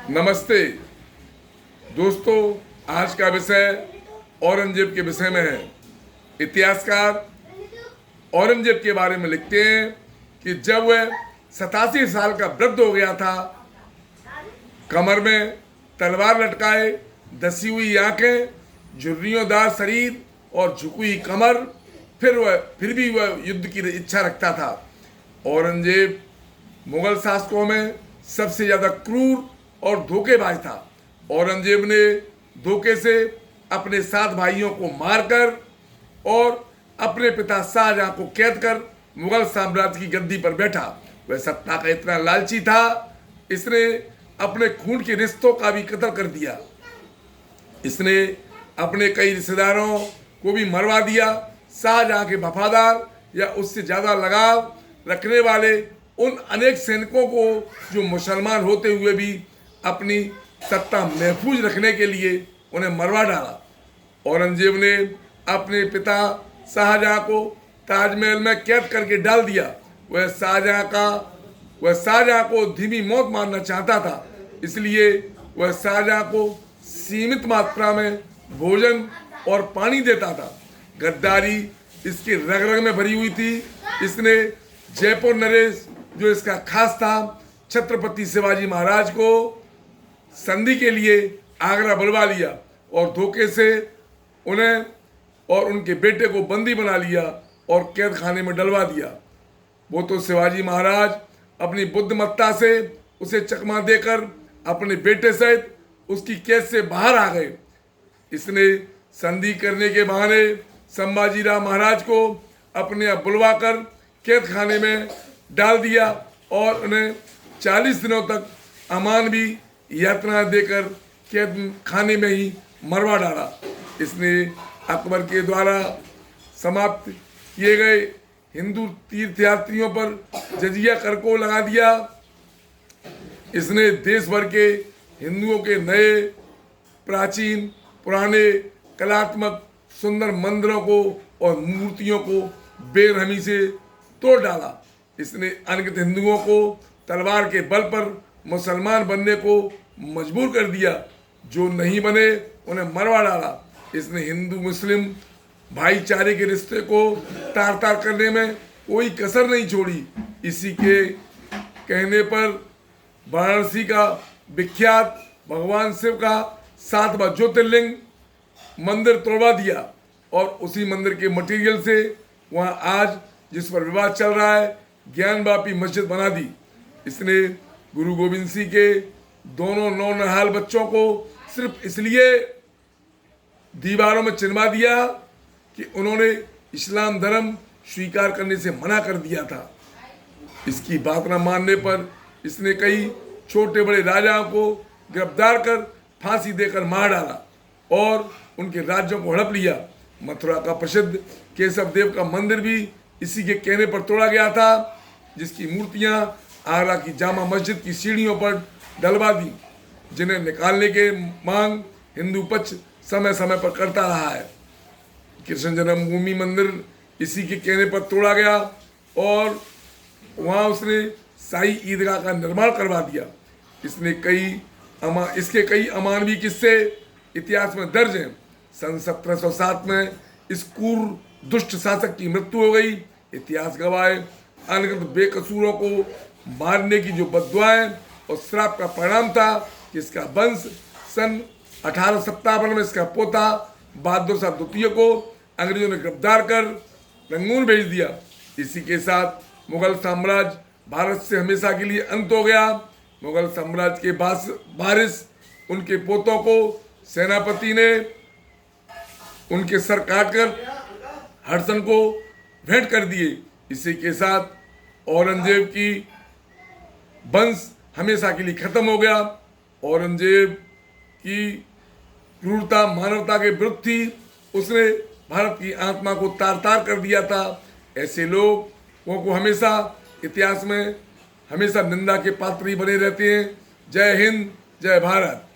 नमस्ते दोस्तों, आज का विषय औरंगजेब के विषय में है। इतिहासकार औरंगजेब के बारे में लिखते हैं कि जब वह 87 साल का वृद्ध हो गया था, कमर में तलवार लटकाए, धसी हुई आंखें, झुर्रियोंदार शरीर और झुकी हुई कमर, फिर भी वह युद्ध की इच्छा रखता था। औरंगजेब मुगल शासकों में सबसे ज्यादा क्रूर और धोखेबाज था। औरंगजेब ने धोखे से अपने 7 भाइयों को मारकर और अपने पिता शाहजहां को कैद कर मुगल साम्राज्य की गद्दी पर बैठा। वह सत्ता का इतना लालची था, इसने अपने खून के रिश्तों का भी कत्ल कर दिया। इसने अपने कई रिश्तेदारों को भी मरवा दिया। शाहजहां के वफादार या उससे ज्यादा लगाव रखने वाले उन अनेक सैनिकों को जो मुसलमान होते हुए भी अपनी सत्ता महफूज रखने के लिए उन्हें मरवा डाला। औरंगजेब ने अपने पिता शाहजहां को ताजमहल में कैद करके डाल दिया। वह शाहजहां को धीमी मौत मारना चाहता था, इसलिए वह शाहजहां को सीमित मात्रा में भोजन और पानी देता था। गद्दारी इसकी रग रग में भरी हुई थी। इसने जयपुर नरेश, जो इसका खास था, छत्रपति शिवाजी महाराज को संधि के लिए आगरा बुलवा लिया और धोखे से उन्हें और उनके बेटे को बंदी बना लिया और कैद खाने में डलवा दिया। वो तो शिवाजी महाराज अपनी बुद्धिमत्ता से उसे चकमा देकर अपने बेटे सहित उसकी कैद से बाहर आ गए। इसने संधि करने के बहाने संभाजीराव महाराज को अपने यहाँ बुलवाकर कैद खाने में डाल दिया और उन्हें 40 दिनों तक अमानवी यातना देकर कैद खाने में ही मरवा डाला। इसने अकबर के द्वारा समाप्त किए गए हिंदू तीर्थयात्रियों पर जजिया कर को लगा दिया। इसने देश भर के हिंदुओं के नए, प्राचीन, पुराने, कलात्मक, सुंदर मंदिरों को और मूर्तियों को बेरहमी से तोड़ डाला। इसने अनगिनत हिंदुओं को तलवार के बल पर मुसलमान बनने को मजबूर कर दिया। जो नहीं बने उन्हें मरवा डाला। इसने हिंदू मुस्लिम भाईचारे के रिश्ते को तार तार करने में कोई कसर नहीं छोड़ी। इसी के कहने पर वाराणसी का विख्यात भगवान शिव का 7वां ज्योतिर्लिंग मंदिर तोड़वा दिया और उसी मंदिर के मटेरियल से वहाँ आज जिस पर विवाद चल रहा है, ज्ञानवापी मस्जिद बना दी। इसने गुरु गोविंद सिंह के दोनों नौनिहाल बच्चों को सिर्फ इसलिए दीवारों में चिनवा दिया कि उन्होंने इस्लाम धर्म स्वीकार करने से मना कर दिया था। इसकी बात न मानने पर इसने कई छोटे बड़े राजाओं को गिरफ्तार कर फांसी देकर मार डाला और उनके राज्यों को हड़प लिया। मथुरा का प्रसिद्ध केशव देव का मंदिर भी इसी के कहने पर तोड़ा गया था, जिसकी मूर्तियां आगरा की जामा मस्जिद की सीढ़ियों पर डलवा दी, जिन्हें निकालने के मांग हिंदू पक्ष समय समय पर करता रहा है। कृष्ण जन्मभूमि मंदिर इसी के कहने पर तोड़ा गया और वहाँ उसने शाही ईदगाह का निर्माण करवा दिया। इसके कई अमानवीय किस्से इतिहास में दर्ज हैं। सन 1707 में इस क्रूर दुष्ट शासक की मृत्यु हो गई। इतिहास गवाह अनगिनत बेकसूरों को मारने की जो बद्दुआएं और श्राप का परिणाम था कि इसका वंश सन 1857 में इसका पोता बहादुर शाह द्वितीय को अंग्रेजों ने गिरफ्तार कर रंगून भेज दिया। इसी के साथ मुगल साम्राज्य भारत से हमेशा के लिए अंत हो गया। मुगल साम्राज्य के वारिस उनके पोतों को सेनापति ने उनके सर काटकर हडसन को भेंट कर दिए। इसी के साथ औरंगजेब की वंश हमेशा के लिए खत्म हो गया। औरंगजेब की क्रूरता मानवता के विरुद्ध थी। उसने भारत की आत्मा को तार तार कर दिया था। ऐसे लोगों को हमेशा इतिहास में हमेशा निंदा के पात्र ही बने रहते हैं। जय हिंद, जय भारत।